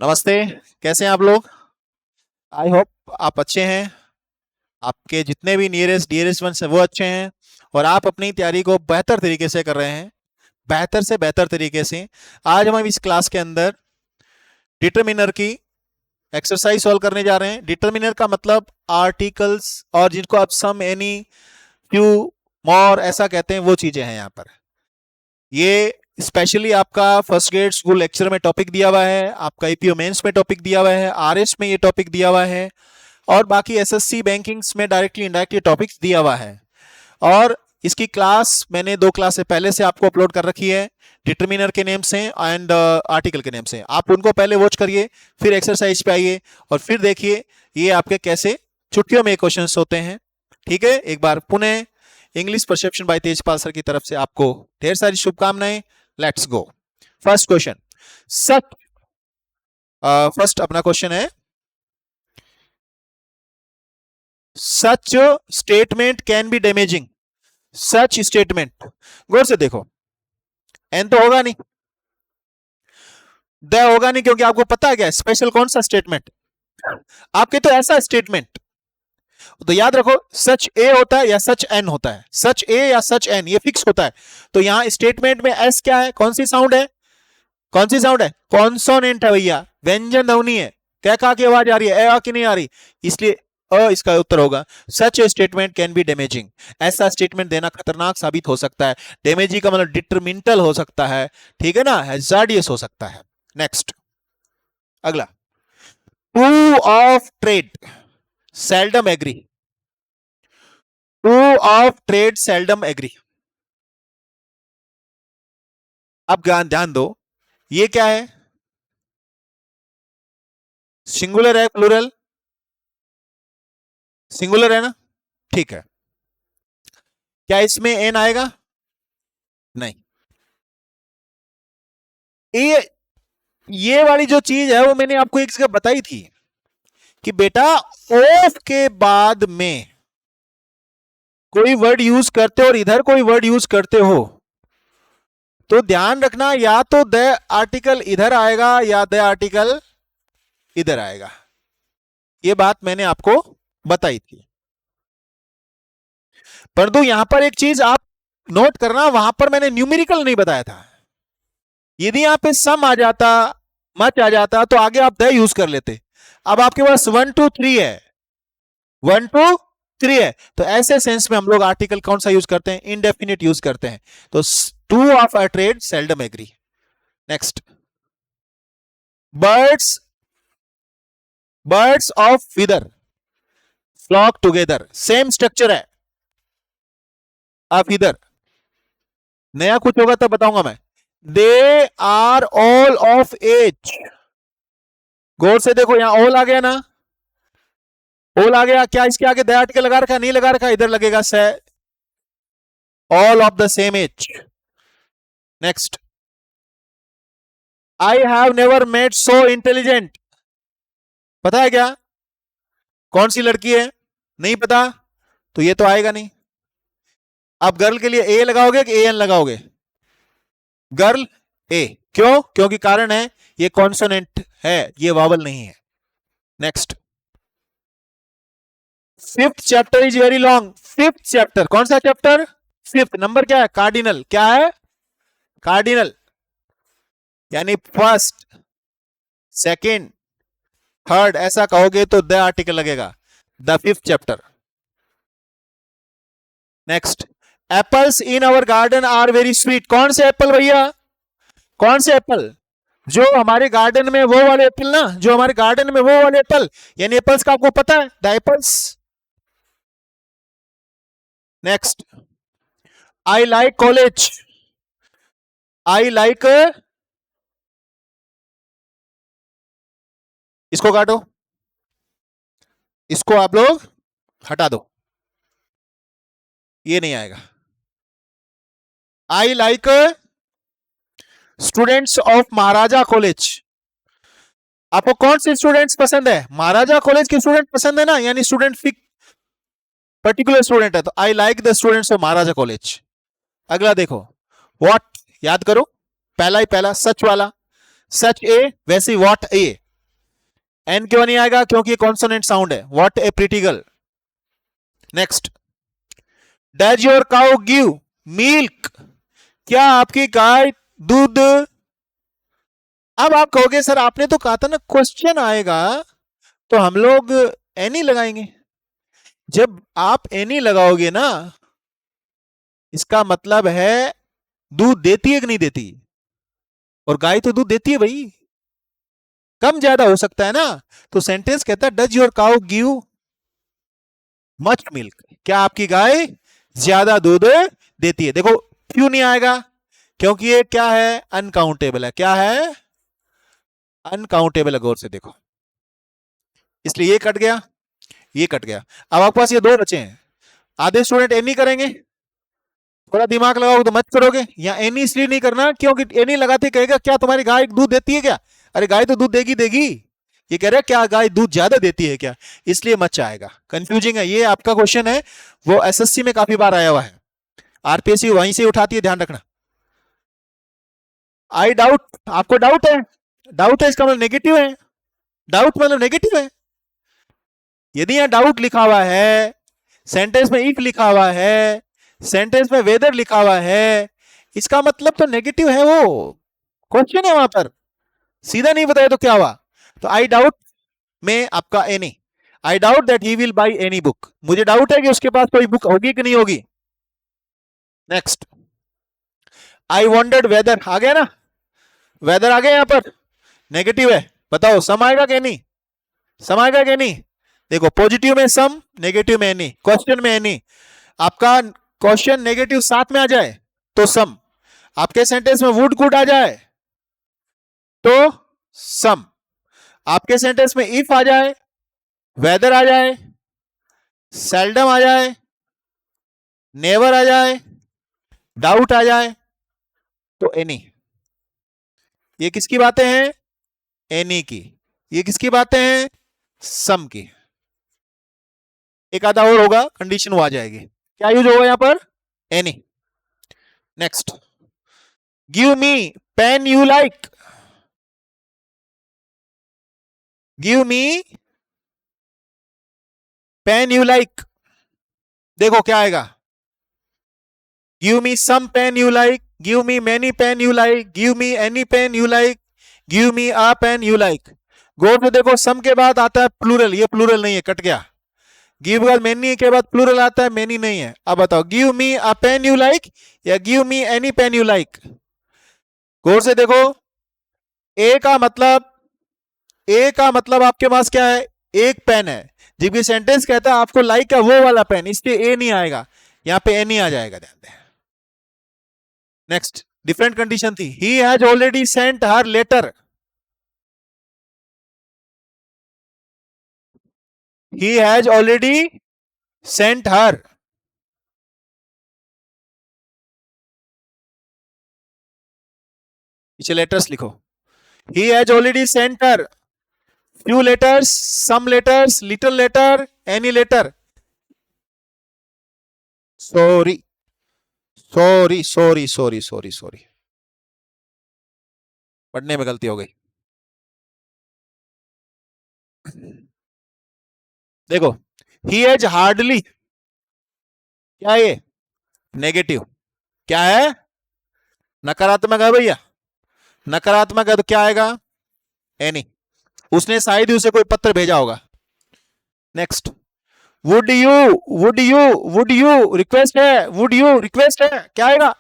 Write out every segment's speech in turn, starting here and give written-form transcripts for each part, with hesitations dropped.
नमस्ते। कैसे हैं आप लोग? आई होप आप अच्छे हैं। आपके जितने भी नियरेस्ट डियरेस्ट वंस हैं वो अच्छे हैं और आप अपनी तैयारी को बेहतर तरीके से कर रहे हैं, बेहतर से बेहतर तरीके से। आज हम इस क्लास के अंदर डिटरमिनर की एक्सरसाइज सॉल्व करने जा रहे हैं। डिटरमिनर का मतलब आर्टिकल्स और जिनको आप सम, एनी, फ्यू, मोर ऐसा कहते हैं, वो चीजें हैं यहाँ पर। ये स्पेशली आपका फर्स्ट ग्रेड स्कूल लेक्चर में टॉपिक दिया हुआ है, आपका ईपीओ मेंस में टॉपिक दिया हुआ है, आरएस में ये टॉपिक दिया हुआ है और बाकी एसएससी बैंकिंग्स में डायरेक्टली इनडायरेक्टली टॉपिक्स दिया हुआ है। और इसकी क्लास मैंने 2 क्लास से पहले से आपको अपलोड कर रखी है, डिटरमिनर के नेम से एंड आर्टिकल के नेम से। आप उनको पहले वॉच करिए, फिर एक्सरसाइज पे आइए और फिर देखिए ये आपके कैसे छुट्टियों में क्वेश्चंस होते हैं। ठीक है, एक बार पुनः English perception by Tejpal sir की तरफ से आपको ढेर सारी शुभकामनाएं। Let's go. First question, such first अपना क्वेश्चन है, such statement can be damaging. Such statement, गौर से देखो, एन तो होगा नहीं, द होगा नहीं, क्योंकि आपको पता है क्या स्पेशल कौन सा स्टेटमेंट आपके, तो ऐसा स्टेटमेंट। तो याद रखो, सच ए होता है या सच एन होता है, सच ए या सच एन, ये फिक्स होता है। तो यहां स्टेटमेंट में एस क्या है, कौन सी साउंड है, कौन सी साउंड है, कॉन्सोनेंट है भैया, व्यंजन ध्वनि है। क्या कहा की आवाज आ रही है, ए आ की नहीं आ रही, इसलिए इसका उत्तर होगा। Such a statement can be damaging, ऐसा स्टेटमेंट देना खतरनाक साबित हो सकता है। डैमेजिंग का मतलब डिटरमिनेंटल हो सकता है, ठीक है ना, हैजार्डियस हो सकता है। नेक्स्ट, अगला, two of trade seldom agree. Two of trade seldom agree. अब ध्यान दो, ये क्या है, सिंगुलर है प्लूरल, सिंगुलर है ना, ठीक है। क्या इसमें एन आएगा, नहीं। ये वाली जो चीज है वो मैंने आपको एक जगह बताई थी कि बेटा ऑफ के बाद में कोई वर्ड यूज करते हो और इधर कोई वर्ड यूज करते हो तो ध्यान रखना, या तो द आर्टिकल इधर आएगा या द आर्टिकल इधर आएगा। ये बात मैंने आपको बताई थी, परंतु यहां पर एक चीज आप नोट करना, वहां पर मैंने न्यूमेरिकल नहीं बताया था। यदि यहाँ पे सम आ जाता, मच आ जाता, तो आगे आप द यूज कर लेते। अब आपके पास 1 2 3 है, 1 2 3 है, तो ऐसे सेंस में हम लोग आर्टिकल कौन सा यूज करते हैं, इनडेफिनिट यूज करते हैं। तो two of a trade seldom agree. Next, birds birds of feather flock together, same structure है। अब इधर नया कुछ होगा तब बताऊंगा मैं। They are all of age, गौर से देखो, यहां ऑल आ गया ना, ऑल आ गया। क्या इसके आगे द आर्टिकल लगा रखा, नहीं लगा रखा, इधर लगेगा से all of the same age. Next, I have never met so intelligent, पता है क्या कौन सी लड़की है, नहीं पता, तो ये तो आएगा नहीं। अब गर्ल के लिए ए लगाओगे कि ए एन लगाओगे, गर्ल ए, क्यों, क्योंकि कारण है ये कॉन्सोनेंट है, ये वावल नहीं है। Next, fifth chapter is very long. Fifth chapter, कौन सा चैप्टर, फिफ्थ। नंबर क्या है, कार्डिनल, क्या है, कार्डिनल, यानी फर्स्ट, सेकंड, थर्ड, ऐसा कहोगे तो द आर्टिकल लगेगा, the fifth chapter. Next, apples in our garden are very sweet, कौन से एप्पल भैया, कौन से एप्पल, जो हमारे गार्डन में वो वाले एप्पल ना, जो हमारे गार्डन में वो वाले एप्पल, यानी एप्पल्स का आपको पता है, the apples. Next, I like college, I like, इसको काटो, इसको आप लोग हटा दो, ये नहीं आएगा। I like students of Maharaja college, आपको कौन से स्टूडेंट्स पसंद है, महाराजा कॉलेज के स्टूडेंट पसंद है ना, यानी स्टूडेंट फिक पर्टिकुलर स्टूडेंट है, तो I like the students of Maharaja college. अगला देखो, व्हाट, याद करो, पहला ही पहला सच वाला, सच ए, वैसे व्हाट ए, एन क्यों नहीं आएगा? क्योंकि ये कॉन्सोनेंट साउंड है। What A pretty girl. Next, does your cow give milk? क्या आपकी गाय दूध? अब आप कहोगे सर आपने तो कहा था ना क्वेश्चन आएगा तो हम लोग एनी लगाएंगे। जब आप एनी लगाओगे ना, इसका मतलब है दूध देती है कि नहीं देती? और गाय तो दूध देती है भाई, कम ज्यादा हो सकता है ना। तो सेंटेंस कहता है does your cow give much milk? क्या आपकी गाय ज्यादा दूध देती है? देखो क्यों नहीं आएगा? क्योंकि ये क्या है? अनकाउंटेबल है। क्या है? अनकाउंटेबल है। गौर से देखो, इसलिए ये कट गया, ये कट गया। अब आपके पास ये दो बचे हैं। आधे स्टूडेंट एनी करेंगे, थोड़ा दिमाग लगाओगे तो मत करोगे। या एनी इसलिए नहीं करना क्योंकि एनी लगाते कहेगा क्या तुम्हारी गाय दूध देती है क्या? अरे गाय तो दूध देगी देगी। ये कह रहा है क्या गाय दूध ज्यादा देती है क्या? इसलिए मत आएगा। कंफ्यूजिंग है। ये आपका क्वेश्चन है वो एसएससी में काफी बार आया हुआ है, आरपीएससी वहीं से उठाती है, ध्यान रखना। आई डाउट, आपको डाउट है? डाउट है इसका मतलब नेगेटिव है। डाउट मतलब नेगेटिव है। यदि यहां डाउट लिखा हुआ है, सेंटेंस में इफ लिखा हुआ है, सेंटेंस में वेदर लिखा हुआ है, इसका मतलब तो नेगेटिव है। वो क्वेश्चन है वहां पर, सीधा नहीं बताया तो क्या हुआ? तो आई डाउट में आपका any, I doubt that he will by any book. मुझे डाउट है कि उसके पास कोई बुक होगी कि नहीं होगी। नेक्स्ट, आई वॉन्डर्ड वेदर, आ गया ना? वेदर आ गया यहां पर, नेगेटिव है। बताओ सम आएगा कि नहीं? सम आएगा कि नहीं? देखो पॉजिटिव में सम, नेगेटिव में एनी, क्वेश्चन में एनी। आपका क्वेश्चन नेगेटिव साथ में आ जाए तो सम, आपके सेंटेंस में वुड कुड आ जाए तो सम, आपके सेंटेंस में इफ आ जाए, वेदर आ जाए, सेल्डम आ जाए, नेवर आ जाए, डाउट आ जाए तो एनी। ये किसकी बातें हैं? एनी की। ये किसकी बातें हैं? सम की। एक आधा और होगा, कंडीशन वो आ जाएगी। क्या यूज होगा यहां पर? Any. Next, give me pen you like. Give me pen you like, देखो क्या आएगा? Give me some pen you like, give me many pen you like, give me any pen you like, give me a pen you like. गौर से देखो, सम के बाद आता है प्लूरल, ये प्लूरल नहीं है, कट गया। गिव के बाद मैनी के बाद प्लूरल आता है, मैनी नहीं है। अब बताओ give me a pen you like या give me any pen you like? गौर से देखो, ए का मतलब, ए का मतलब आपके पास क्या है? एक पेन है, जबकि सेंटेंस कहता है आपको लाइक का वो वाला पेन, इसलिए ए नहीं आएगा, यहां पे एनी आ जाएगा। ध्यान दें। नेक्स्ट, डिफरेंट कंडीशन थी। He has already sent her letter. He has already sent her, पीछे लेटर्स लिखो। He has already sent her few letters, some letters, little letter, any letter. Sorry sorry sorry sorry sorry sorry, पढ़ने में गलती हो गई। देखो, he has hardly, क्या है ये? नेगेटिव। क्या है? नकारात्मक है भैया, नकारात्मक है तो क्या आएगा? एनी। उसने शायद ही उसे कोई पत्र भेजा होगा। Next, would you, would you, would you request है, वुड यू रिक्वेस्ट है, क्या आएगा?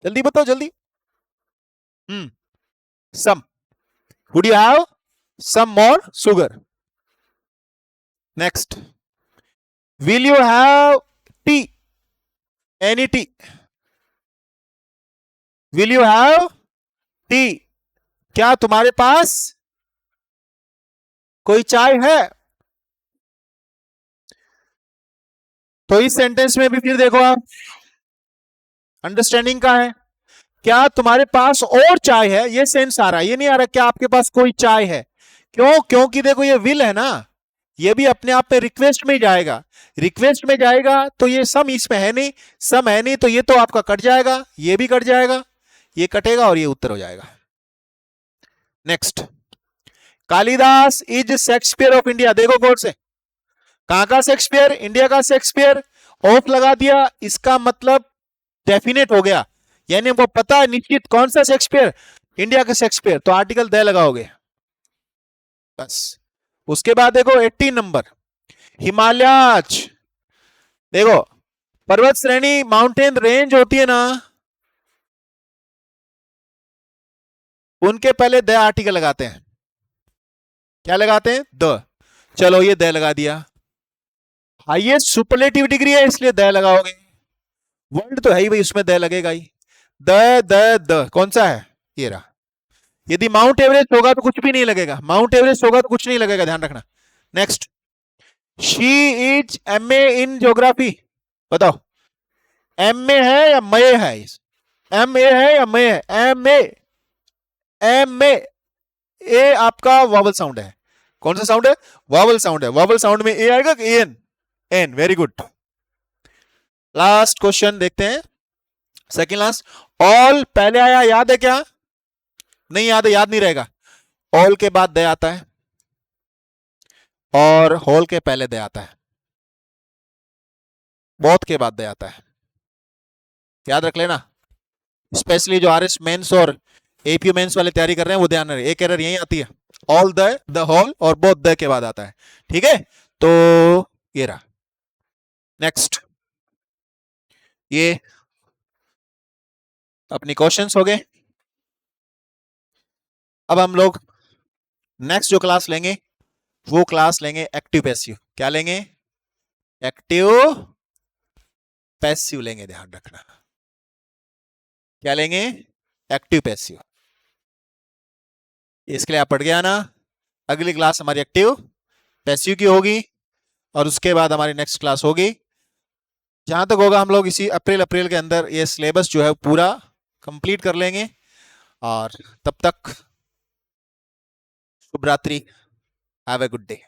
जल्दी बताओ जल्दी। Some, would you have some more sugar. Next, will you have tea, any tea, will you have tea, क्या तुम्हारे पास कोई चाय है? तो इस सेंटेंस में भी फिर देखो आप, अंडरस्टैंडिंग का है, क्या तुम्हारे पास और चाय है, ये सेंस आ रहा है, ये नहीं आ रहा क्या आपके पास कोई चाय है। क्यों? क्योंकि देखो ये विल है ना, ये भी अपने आप में रिक्वेस्ट में जाएगा, रिक्वेस्ट में जाएगा तो ये सम इसमें है नहीं, सम है नहीं तो ये तो आपका कट जाएगा, ये भी कट जाएगा, ये कटेगा और ये उत्तर हो जाएगा। Next, Kalidas is Shakespeare of India. देखो गौर से, कहां का शेक्सपियर? इंडिया का शेक्सपियर। ऑफ लगा दिया, इसका मतलब डेफिनेट हो गया, यानी हमको पता है निश्चित कौन सा शेक्सपियर, इंडिया का शेक्सपियर, तो आर्टिकल द लगाओगे बस। उसके बाद देखो 18 नंबर, हिमालयाज। देखो पर्वत श्रेणी, माउंटेन रेंज होती है ना, उनके पहले द आर्टिकल लगाते हैं। क्या लगाते हैं? द। चलो ये द लगा दिया। हाईएस्ट सुपरलेटिव डिग्री है इसलिए द लगाओगे। वर्ल्ड तो है ही भाई, उसमें द लगेगा ही। द कौन सा है? ये रहा। यदि माउंट एवरेस्ट होगा तो कुछ भी नहीं लगेगा, माउंट एवरेस्ट होगा तो कुछ नहीं लगेगा, ध्यान रखना। Next, she is MA in geography. बताओ एमए है या मए है? एमए है या मए है? एमए। एमए। ए आपका वॉवल साउंड है। कौन सा साउंड है? वॉवल साउंड है। वॉवल साउंड में ए आएगा कि an? An. Very good. Last question देखते हैं, सेकंड लास्ट। ऑल पहले आया, याद है क्या? नहीं याद है, याद नहीं रहेगा। ऑल के बाद दे आता है और होल के पहले दे आता है, बहुत के बाद दे आता है, याद रख लेना। स्पेशली जो आरएस मेंस और एपीयू मेंस वाले तैयारी कर रहे हैं वो ध्यान रहे, एक एरर यही आती है, ऑल द होल और बोथ द के बाद आता है। ठीक है, तो ये रहा। नेक्स्ट, ये अपनी क्वेश्चंस हो गए। अब हम लोग नेक्स्ट जो क्लास लेंगे वो क्लास लेंगे एक्टिव पैसिव। क्या लेंगे? एक्टिव पैसिव लेंगे, ध्यान रखना। क्या लेंगे? Active passive. इसके लिए आप पढ़ गया ना। अगली क्लास हमारी एक्टिव पैसिव की होगी और उसके बाद हमारी नेक्स्ट क्लास होगी, जहां तक होगा हम लोग इसी अप्रैल के अंदर ये सिलेबस जो है पूरा कंप्लीट कर लेंगे। और तब तक शुभ रात्रि, हैव ए गुड डे।